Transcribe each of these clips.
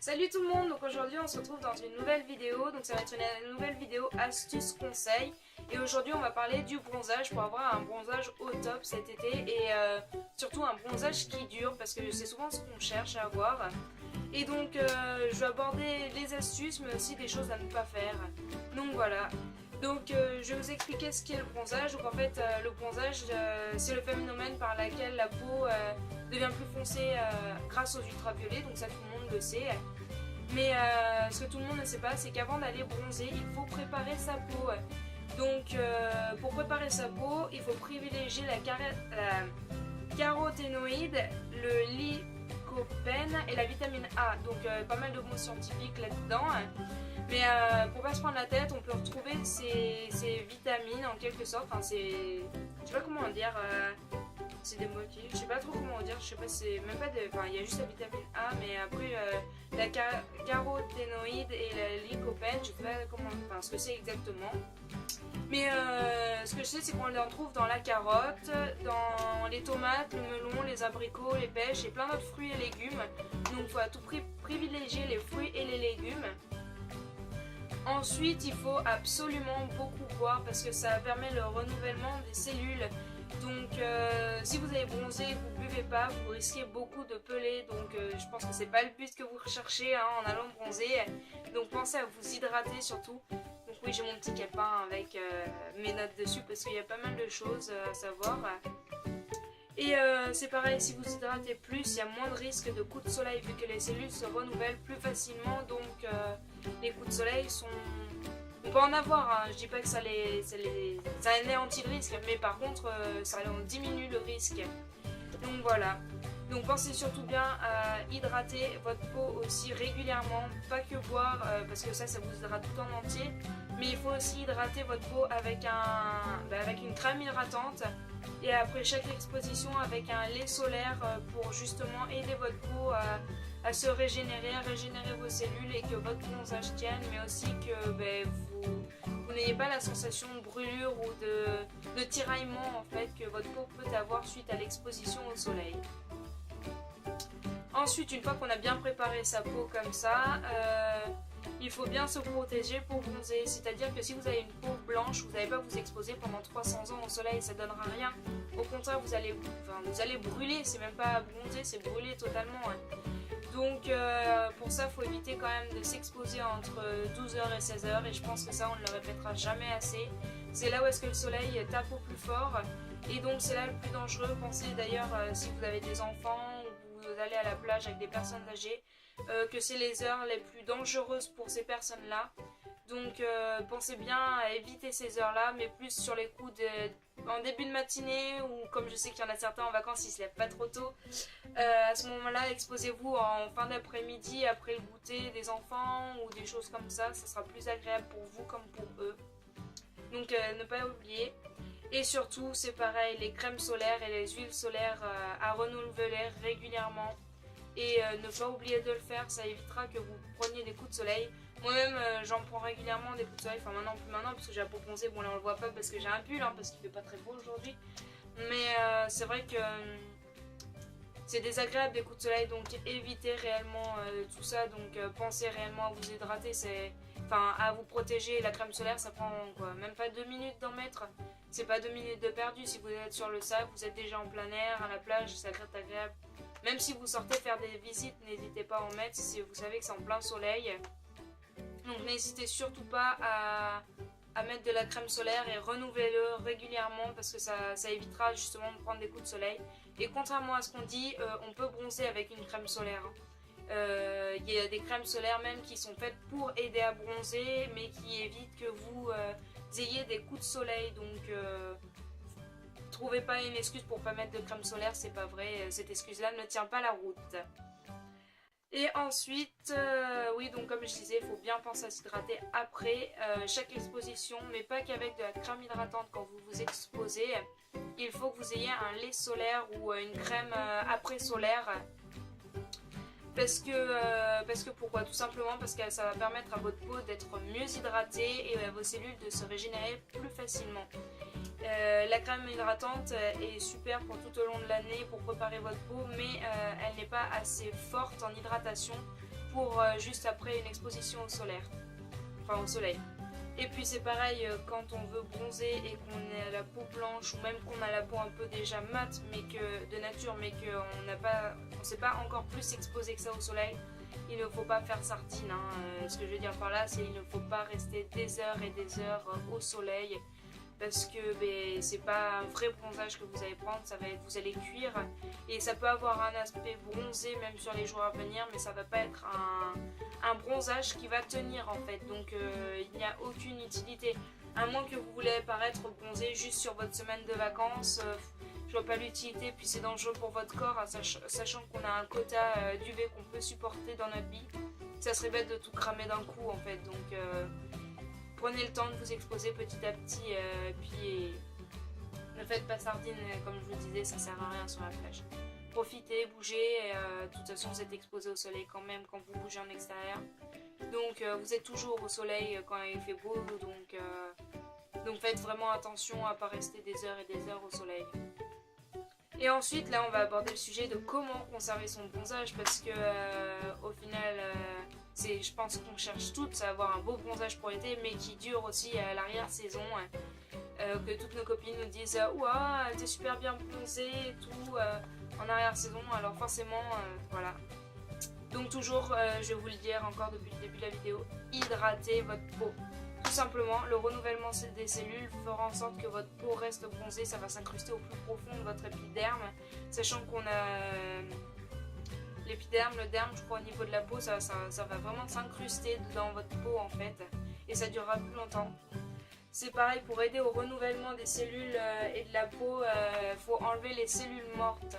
Salut tout le monde, donc aujourd'hui on se retrouve dans une nouvelle vidéo, donc ça va être une nouvelle vidéo astuces conseils et aujourd'hui on va parler du bronzage pour avoir un bronzage au top cet été et surtout un bronzage qui dure parce que c'est souvent ce qu'on cherche à avoir et donc je vais aborder les astuces mais aussi des choses à ne pas faire, donc voilà. Donc je vais vous expliquer ce qu'est le bronzage. Donc en fait le bronzage c'est le phénomène par lequel la peau devient plus foncée grâce aux ultraviolets, donc ça tout le monde le sait. Mais ce que tout le monde ne sait pas, c'est qu'avant d'aller bronzer, il faut préparer sa peau. Donc pour préparer sa peau, il faut privilégier la caroténoïde, le lycopène et la vitamine A. Donc pas mal de mots scientifiques là-dedans. Mais pour pas se prendre la tête, on peut retrouver ces vitamines en quelque sorte. Enfin, je sais pas comment dire. C'est des motifs. Je sais pas trop comment dire. Je sais pas. C'est même pas des. Enfin, il y a juste la vitamine A, mais après la caroténoïde et la lycopène, je sais pas comment. Enfin, ce que c'est exactement. Mais ce que je sais, c'est qu'on les retrouve dans la carotte, dans les tomates, le melon, les abricots, les pêches et plein d'autres fruits et légumes. Donc, il faut à tout prix privilégier les fruits et les légumes. Ensuite, il faut absolument beaucoup boire parce que ça permet le renouvellement des cellules. Donc, si vous avez bronzé et que vous ne buvez pas, vous risquez beaucoup de peler. Donc, je pense que c'est pas le but que vous recherchez en allant bronzer. Donc, pensez à vous hydrater surtout. Donc, oui, j'ai mon petit calepin avec mes notes dessus parce qu'il y a pas mal de choses à savoir. Et c'est pareil, si vous hydratez plus, il y a moins de risques de coups de soleil vu que les cellules se renouvellent plus facilement. Donc les coups de soleil sont... On peut en avoir, hein. Je dis pas que ça anéantit le risque, mais par contre ça en diminue le risque. Donc voilà. Donc pensez surtout bien à hydrater votre peau aussi régulièrement, pas que boire parce que ça vous hydrate tout en entier, mais il faut aussi hydrater votre peau avec une crème hydratante et après chaque exposition avec un lait solaire pour justement aider votre peau à se régénérer, à régénérer vos cellules et que votre bronzage tienne, mais aussi que vous n'ayez pas la sensation de brûlure ou de tiraillement en fait que votre peau peut avoir suite à l'exposition au soleil. Ensuite, une fois qu'on a bien préparé sa peau comme ça, il faut bien se protéger pour bronzer. C'est-à-dire que si vous avez une peau blanche, vous n'allez pas vous exposer pendant 300 ans au soleil, ça ne donnera rien. Au contraire, vous allez brûler, c'est même pas bronzer, c'est brûler totalement. Donc pour ça, il faut éviter quand même de s'exposer entre 12h et 16h et je pense que ça, on ne le répétera jamais assez. C'est là où est-ce que le soleil tape au plus fort et donc c'est là le plus dangereux. Pensez d'ailleurs si vous avez des enfants ou vous allez à la plage avec des personnes âgées, que c'est les heures les plus dangereuses pour ces personnes-là. Donc pensez bien à éviter ces heures-là, mais plus sur les coups en début de matinée ou comme je sais qu'il y en a certains en vacances, ils se lèvent pas trop tôt. À ce moment-là, exposez-vous en fin d'après-midi après le goûter des enfants ou des choses comme ça sera plus agréable pour vous comme pour eux. Donc ne pas oublier. Et surtout, c'est pareil, les crèmes solaires et les huiles solaires à renouveler régulièrement. Et ne pas oublier de le faire, ça évitera que vous preniez des coups de soleil. Moi-même, j'en prends régulièrement des coups de soleil, enfin maintenant, plus maintenant, parce que j'ai la peau bronzée. Bon, là, on le voit pas parce que j'ai un pull, parce qu'il fait pas très beau aujourd'hui. Mais c'est vrai que c'est désagréable des coups de soleil, donc évitez réellement tout ça. Donc pensez réellement à vous hydrater, à vous protéger. La crème solaire, ça prend quoi, même pas 2 minutes d'en mettre. C'est pas 2 minutes de perdu. Si vous êtes sur le sable, vous êtes déjà en plein air, à la plage, ça va être agréable. Même si vous sortez faire des visites, n'hésitez pas à en mettre si vous savez que c'est en plein soleil. Donc n'hésitez surtout pas à mettre de la crème solaire et renouvelez-le régulièrement parce que ça évitera justement de prendre des coups de soleil. Et contrairement à ce qu'on dit, on peut bronzer avec une crème solaire. Il y a des crèmes solaires même qui sont faites pour aider à bronzer mais qui évitent que vous ayez des coups de soleil. Donc trouvez pas une excuse pour pas mettre de crème solaire, c'est pas vrai, cette excuse-là ne tient pas la route. Et ensuite, oui, donc comme je disais, il faut bien penser à s'hydrater après chaque exposition, mais pas qu'avec de la crème hydratante quand vous vous exposez. Il faut que vous ayez un lait solaire ou une crème après solaire. Parce que pourquoi? Tout simplement parce que ça va permettre à votre peau d'être mieux hydratée et à vos cellules de se régénérer plus facilement. La crème hydratante est super pour tout au long de l'année pour préparer votre peau, mais elle n'est pas assez forte en hydratation pour juste après une exposition au solaire, enfin au soleil. Et puis c'est pareil quand on veut bronzer et qu'on a la peau blanche ou même qu'on a la peau un peu déjà mate mais que de nature mais qu'on ne s'est pas encore plus exposé que ça au soleil, il ne faut pas faire sardine. Ce que je veux dire par là, c'est qu'il ne faut pas rester des heures et des heures au soleil parce que c'est pas un vrai bronzage que vous allez prendre, vous allez cuire et ça peut avoir un aspect bronzé même sur les jours à venir, mais ça va pas être un bronzage qui va tenir en fait, donc il n'y a aucune utilité, à moins que vous voulez paraître bronzé juste sur votre semaine de vacances. Je vois pas l'utilité, puis c'est dangereux pour votre corps, sachant qu'on a un quota d'UV qu'on peut supporter dans notre vie. Ça serait bête de tout cramer d'un coup en fait, donc prenez le temps de vous exposer petit à petit, puis ne faites pas sardine, comme je vous disais, ça sert à rien sur la plage. Profitez, bougez, de toute façon vous êtes exposé au soleil quand même quand vous bougez en extérieur. Donc vous êtes toujours au soleil quand il fait beau, donc faites vraiment attention à ne pas rester des heures et des heures au soleil. Et ensuite là on va aborder le sujet de comment conserver son bronzage, parce que au final je pense qu'on cherche toutes à avoir un beau bronzage pour l'été, mais qui dure aussi à l'arrière-saison. Que toutes nos copines nous disent « Ouah, t'es super bien bronzée et tout en arrière-saison », alors forcément, voilà. Donc toujours, je vais vous le dire encore depuis le début de la vidéo, hydratez votre peau. Tout simplement, le renouvellement des cellules fera en sorte que votre peau reste bronzée, ça va s'incruster au plus profond de votre épiderme, sachant qu'on a l'épiderme, le derme, je crois au niveau de la peau, ça va vraiment s'incruster dans votre peau en fait, et ça durera plus longtemps. C'est pareil pour aider au renouvellement des cellules et de la peau, faut enlever les cellules mortes.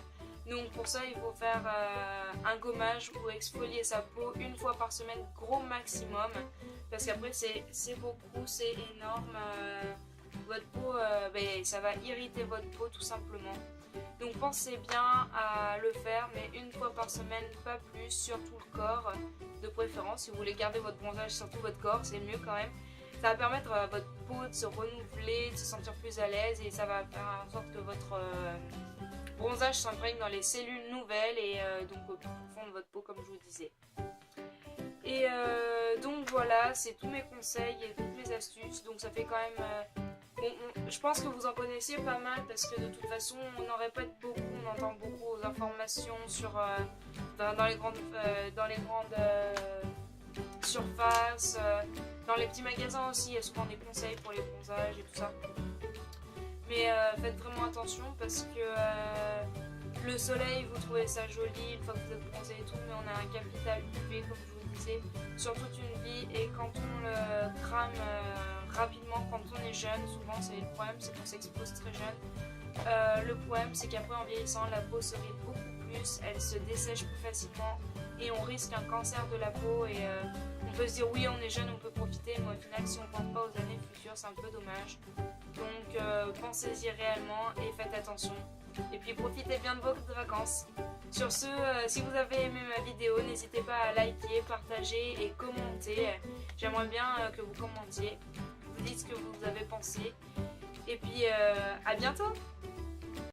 Donc pour ça il faut faire un gommage ou exfolier sa peau une fois par semaine gros maximum, parce qu'après c'est beaucoup, c'est énorme, votre peau, ça va irriter votre peau tout simplement. Donc pensez bien à le faire, mais une fois par semaine, pas plus, sur tout le corps de préférence. Si vous voulez garder votre bronzage sur tout votre corps, c'est mieux quand même. Ça va permettre à votre peau de se renouveler, de se sentir plus à l'aise, et ça va faire en sorte que votre bronzage s'imprègne dans les cellules nouvelles et donc au plus profond de votre peau, comme je vous disais. Et donc voilà, c'est tous mes conseils et toutes mes astuces. Donc ça fait quand même... je pense que vous en connaissez pas mal, parce que de toute façon on en répète beaucoup, on entend beaucoup aux informations sur, dans les grandes surfaces, dans les petits magasins aussi, il y a souvent des conseils pour les bronzages et tout ça. Mais faites vraiment attention, parce que le soleil, vous trouvez ça joli une fois que vous êtes bronzé et tout, mais on a un capital UV comme je vous le disais sur toute une vie, et quand on le crame rapidement quand on est jeune, souvent c'est le problème, c'est qu'on s'expose très jeune. Le problème c'est qu'après en vieillissant, la peau se ride beaucoup plus, elle se dessèche plus facilement et on risque un cancer de la peau, et on peut se dire oui on est jeune, on peut profiter, mais au final si on ne pense pas aux années futures c'est un peu dommage. Donc pensez-y réellement et faites attention, et puis profitez bien de vos vacances. Sur ce, si vous avez aimé ma vidéo, n'hésitez pas à liker, partager et commenter. J'aimerais bien que vous commentiez, vous dites ce que vous avez pensé. Et puis à bientôt!